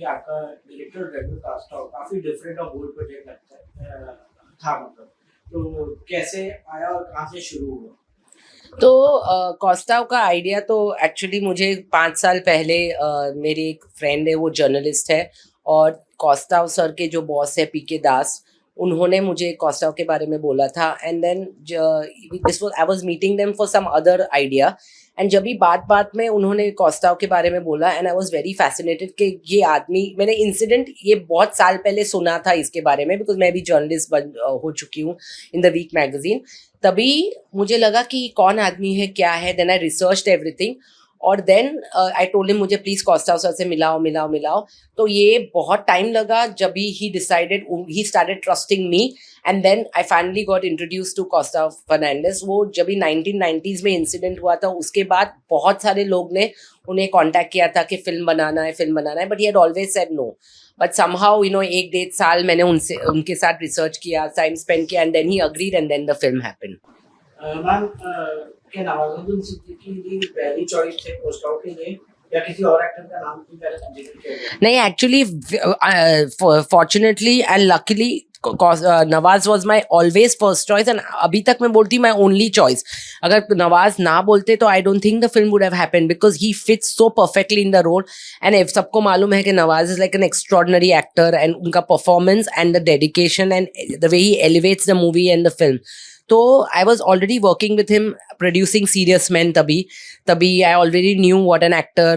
कि आपका director rebel cast out काफी डिफरेंट और बोल्ड प्रोजेक्ट लगता है था मतलब, तो कैसे आया और कहाँ से शुरू हुआ? तो कॉस्टाव का आइडिया तो एक्चुअली मुझे 5 साल पहले मेरी एक फ्रेंड है, वो जर्नलिस्ट है, और कॉस्टाव सर के जो बॉस है पीके दास, उन्होंने मुझे कॉस्टाव के बारे में बोला था। And then this was I was meeting them for some other idea, and जब भी बात बात में उन्होंने कॉस्टाव के बारे में बोला, and I was very fascinated कि ये आदमी, मैंने इंसिडेंट ये बहुत साल पहले सुना था इसके बारे में, बिकॉज मैं भी जर्नलिस्ट हो चुकी हूँ इन द वीक मैगजीन। तभी मुझे लगा कि कौन आदमी है, क्या है। देन आई रिसर्च्ड एवरीथिंग, और देन आई टोल्ड हिम मुझे प्लीज कॉस्टाव सर से मिलाओ। तो ये बहुत टाइम लगा, जब he decided, he started trusting me, and then I finally got introduce to Kaustav Fernandes. वो जब भी 1990s में इंसिडेंट हुआ था, उसके बाद बहुत सारे लोग ने उन्हें कांटेक्ट किया था कि फिल्म बनाना है, but he had always said no. But somehow 1-1.5 साल मैंने उनके साथ रिसर्च किया, टाइम स्पेंड किया, and then he agreed, and then the film happened. Ma'am, क्या नवाजुद्दीन सिद्दीकी की पहली चॉइस थे कॉस्टाव के लिए, या किसी और एक्टर का नाम भी पहले जिक्र किया गया? नहीं, actually fortunately and luckily Nawaz was my always first choice, and अभी तक मैं बोलती हूँ माई ओनली चॉइस। अगर नवाज ना बोलते तो I don't think the film would have happened, because he fits so perfectly in the role. And सबको मालूम है कि Nawaz is like an extraordinary actor, and उनका performance and the dedication and the way he elevates the movie and the film. तो I was already working with him producing Serious Men. तभी I already knew what an actor,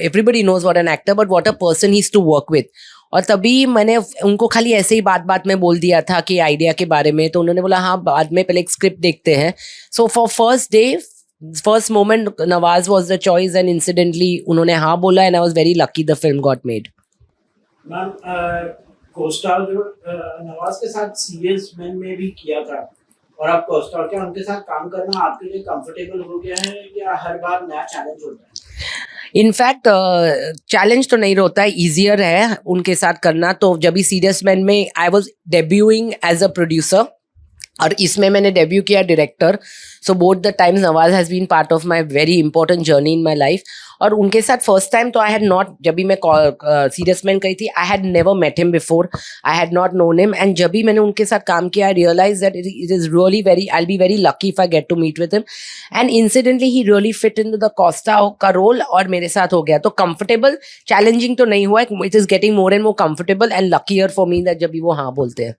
everybody knows what an actor, but what a person he's to work with. और तभी मैंने उनको खाली ऐसे ही बात में बोल दिया था कि आइडिया के बारे में, तो उन्होंने बोला हाँ बाद में पहले एक स्क्रिप्ट देखते हैं। So for first moment Nawaz was the choice, and incidentally उन्होंने हाँ बोला, and I was very lucky the film got made. Ma'am, Costao जो नवाज के साथ सीरियस मैन में भी किया था, और आप कॉस्टाव क्या उनके साथ काम करना आपके लिए कंफर्टेबल हो गया है, या हर बार नया चैलेंज होता है? इनफैक्ट चैलेंज तो नहीं होता है, ईजियर है उनके साथ करना। तो जब भी सीरियस मैन में I was debuting as a producer, और इसमें मैंने डेब्यू किया director. So both the times Nawaz has been part of my very important journey in my life. और उनके साथ फर्स्ट टाइम तो आई हैड नॉट, जब भी मैं सीरियस मैन कही थी, I had never met him before, I had not known him. And जब भी मैंने उनके साथ काम किया, I realize that it is really very, I will be very lucky if I get to meet with him. And incidentally he really fit in the Costao का role, और मेरे साथ हो गया। तो कंफर्टेबल, चैलेंजिंग तो नहीं हुआ, it is getting more and more comfortable and luckier for me that जब भी वो हाँ बोलते हैं।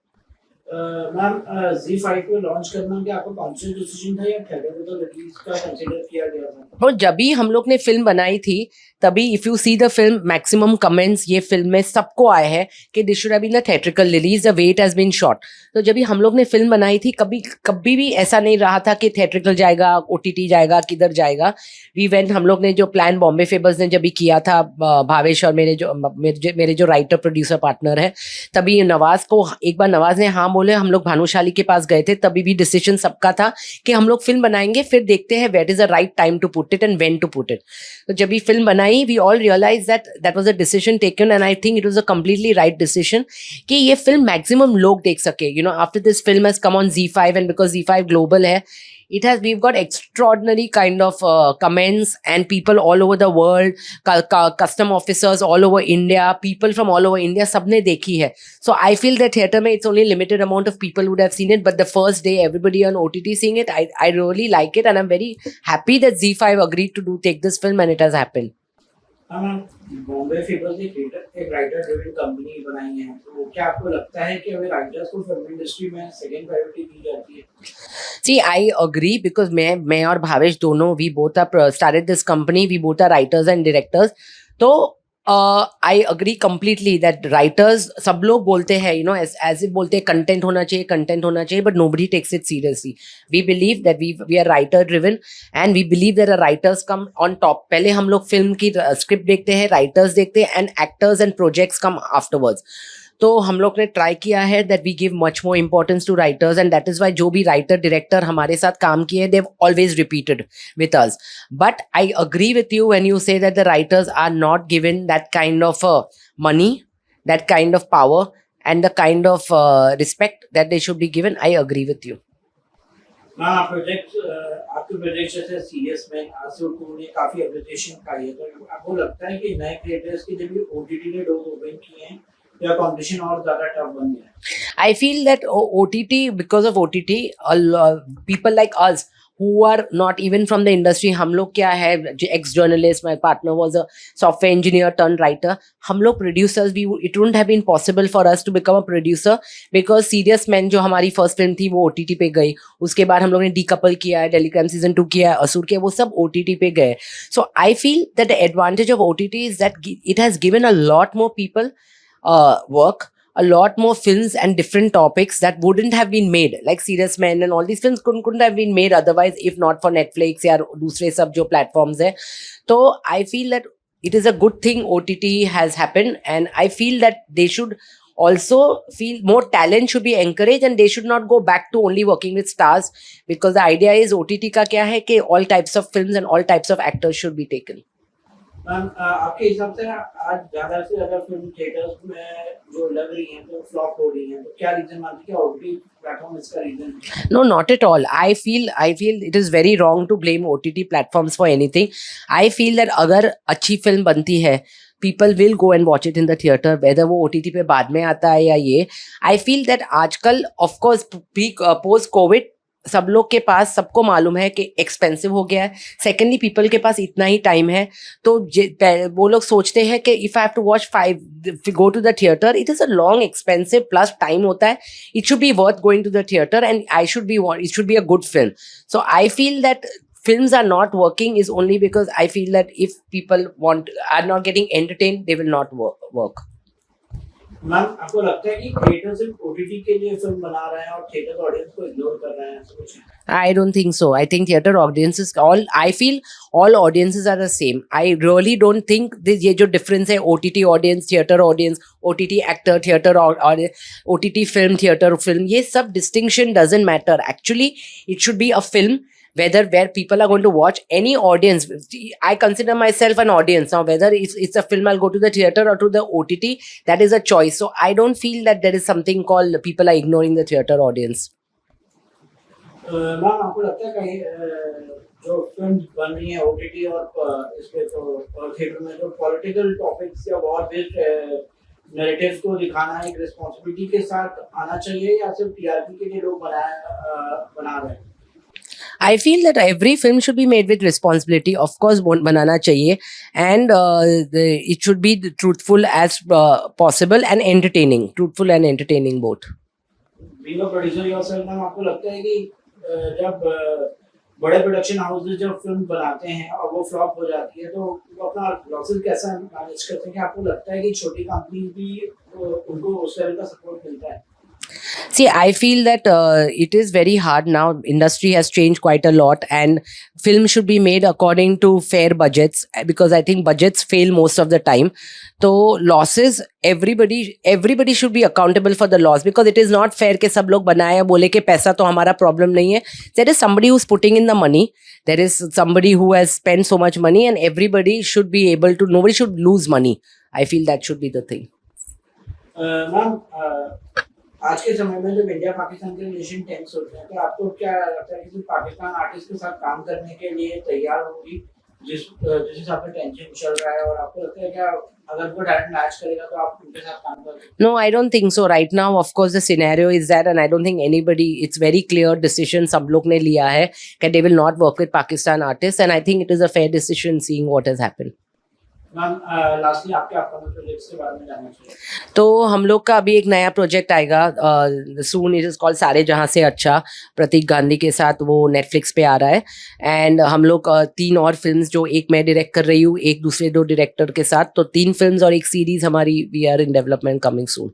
मैम, ZEE5 को लॉन्च करना क्या आपका कॉन्शियस डिसीजन था, या थिएटर रिलीज का कंसीडर किया गया था? और जब भी हम लोग ने फिल्म बनाई थी, तभी if you see the film, maximum comments ये फिल्म में सबको आए हैं कि this should have been a theatrical release, the way it has been shot. तो जब भी हम लोग ने फिल्म बनाई थी, कभी भी ऐसा नहीं रहा था कि थिएट्रिकल जाएगा, OTT जाएगा, किधर जाएगा। वी वेंट, हम लोग ने जो प्लान बॉम्बे फेबर्स ने जब भी किया था, भावेश और मेरे जो राइटर प्रोड्यूसर पार्टनर है, तभी नवाज को एक बार नवाज ने हाँ बोले, हम लोग भानुशाली के पास गए थे, तभी भी डिसीजन सबका था कि हम लोग फिल्म बनाएंगे, फिर देखते हैं what is the right time to put it and when to put it. तो जब भी फिल्म बनाई, we all realize that was a decision taken, and I think it was a completely right decision कि ये film maximum लोग देख सके। After this film has come on ZEE5, and because ZEE5 global है, we've got extraordinary kind of comments, and people all over the world, custom officers all over India, people from all over India, sabne dekhi hai. So I feel that theater mein it's only limited amount of people would have seen it, but the first day everybody on OTT seeing it, I really like it, and I'm very happy that ZEE5 agreed to take this film, and it has happened. Bombay फेबर्स एक writer driven company बनाई है, तो क्या आपको लगता है कि अगर राइटर्स को फिल्म इंडस्ट्री में सेकंड प्रायोरिटी दी जाती है? See, I agree, because मैं और भावेश दोनों, we both are started this company, we both are writers and directors. तो I agree completely that writers, सब लोग बोलते हैं एज इफ बोलते हैं कंटेंट होना चाहिए, but nobody takes it seriously. We believe that we are writer driven, and we believe that writers come on top. पहले हम लोग फिल्म की स्क्रिप्ट देखते हैं, राइटर्स देखते हैं, and actors and projects come afterwards. तो हम लोग ने ट्राई किया है that we give much more importance to writers, and that is why जो भी राइटर डायरेक्टर हमारे साथ काम किए, they have always repeated with us. But I agree with you when you say that the writers are not given that kind of money, that kind of power, and the kind of respect that they should be given. I agree with you. Project आपके project जैसे serious man आसुर 2 ने काफी appreciation पाई है, तो आपको लगता है कि नए क्रिएटर्स के लिए भी ओटीटी ने डोर ओपन किए हैं या कंपटीशन और ज्यादा टफ बन गया है? I feel that OTT, because of OTT, people like us who are not even from the industry, हम लोग क्या है, ex journalist, my partner was a software engineer turned writer, हम लोग producers भी, it wouldn't have been possible for us to become a producer because Serious Men जो हमारी first film थी वो OTT पे गई, उसके बाद हम लोग ने Decouple किया है, Telegram season 2 किया है, असुर के, वो सब OTT पे गए. So I feel that the advantage of OTT is that it has given a lot more people work, a lot more films and different topics that wouldn't have been made, like Serious Men and all these films couldn't have been made otherwise if not for Netflix या दूसरे सब जो platforms है. तो I feel that it is a good thing OTT has happened, and I feel that they should also feel more talent should be encouraged and they should not go back to only working with stars, because the idea is OTT का क्या है कि all types of films and all types of actors should be taken. Ma'am आपके हिसाब से आज ज्यादा से ज्यादा फिल्म थिएटर्स में जो लग रही हैं तो फ्लॉप हो रही हैं, तो क्या रीजन मानते हैं, क्या ओटीटी प्लेटफॉर्म इसका रीजन है? No, not at all. I feel it is very wrong to blame OTT platforms for anything. I feel that अगर अच्छी फिल्म बनती है, people will go and watch it in the theater, whether वो OTT पे बाद में आता है या ये. I feel that आजकल of course post COVID सब लोग के पास, सबको मालूम है कि एक्सपेंसिव हो गया है. सेकेंडली पीपल के पास इतना ही टाइम है, तो वो लोग सोचते हैं कि if I have to watch 5 go to the theatre, it is a long expensive plus time होता है. It should be worth going to the theatre and it should be a good film. So I feel that films are not working is only because I feel that if people are not getting entertained, they will not work. Ma'am आपको लगता है कि creator सिर्फ OTT के लिए film बना रहे हैं और थिएटर ऑडियंस को इग्नोर कर रहे हैं, ऐसा कुछ है? I don't think so. I think theater audiences I feel all audiences are the same. I really don't think this ये जो difference है OTT audience, theater audience, OTT actor, theater OTT film, theater film, ये सब distinction doesn't matter. Actually, it should be a film where people are going to watch. Any audience, I consider myself an audience now, whether it's a film I'll go to the theater or to the OTT, that is a choice. So I don't feel that there is something called people are ignoring the theater audience. Ma'am आपको लगता है कहीं जो film बन रही है OTT और इस पे तो थिएटर में जो पॉलिटिकल टॉपिक्स या वॉर बेस्ड नैरेटिव्स को दिखाना एक रिस्पांसिबिलिटी के साथ आना चाहिए या सिर्फ टीआरपी के लिए लोग बना रहे हैं? I feel that every film should be made with responsibility. Of course, banana chahiye, and it should be truthful as possible and entertaining. Truthful and entertaining both. Being a producer yourself, ma'am आपको लगता है कि जब बड़े production houses जब film बनाते हैं और वो फ्लॉप हो जाती है तो वो अपना लॉसेस कैसा मैनेज करते हैं? कि आपको लगता है कि छोटी कंपनीज भी उनको उस लेवल का सपोर्ट मिलता है? See, I feel that it is very hard now. Industry has changed quite a lot, and film should be made according to fair budgets, because I think budgets fail most of the time. So losses, everybody should be accountable for the loss, because it is not fair कि सब लोग बनाए बोले कि पैसा तो हमारा problem नहीं है. There is somebody who's putting in the money. There is somebody who has spent so much money, and everybody should be able to. Nobody should lose money. I feel that should be the thing. Ma'am आज के समय में जब India Pakistan के relation tense होते हैं तो आपको क्या लगता है कि पाकिस्तान आर्टिस्ट के साथ काम करने के लिए तैयार होगी जिस हिसाब से टेंशन चल रहा है, और आपको लगता है क्या अगर वो डायरेक्ट मैच करेगा तो आप उनके साथ काम करोगे? No, I don't think so. Right now, of course, the scenario is that, and I don't think anybody, it's very clear decision सब लोग ने लिया है कि they will not work with Pakistan artists, and I think it is a fair decision seeing what has happened. Ma'am lastly आपके upcoming projects के बारे में जानना चाहिए. तो हम लोग का अभी एक नया प्रोजेक्ट आएगा सून. इट इज़ कॉल्ड सारे जहाँ से अच्छा, प्रतीक गांधी के साथ. वो नेटफ्लिक्स पे आ रहा है. एंड हम लोग 3 और फिल्म्स, जो एक मैं डायरेक्ट कर रही हूँ, एक दूसरे 2 डायरेक्टर के साथ, तो 3 फिल्म्स और एक सीरीज हमारी we are in development coming soon.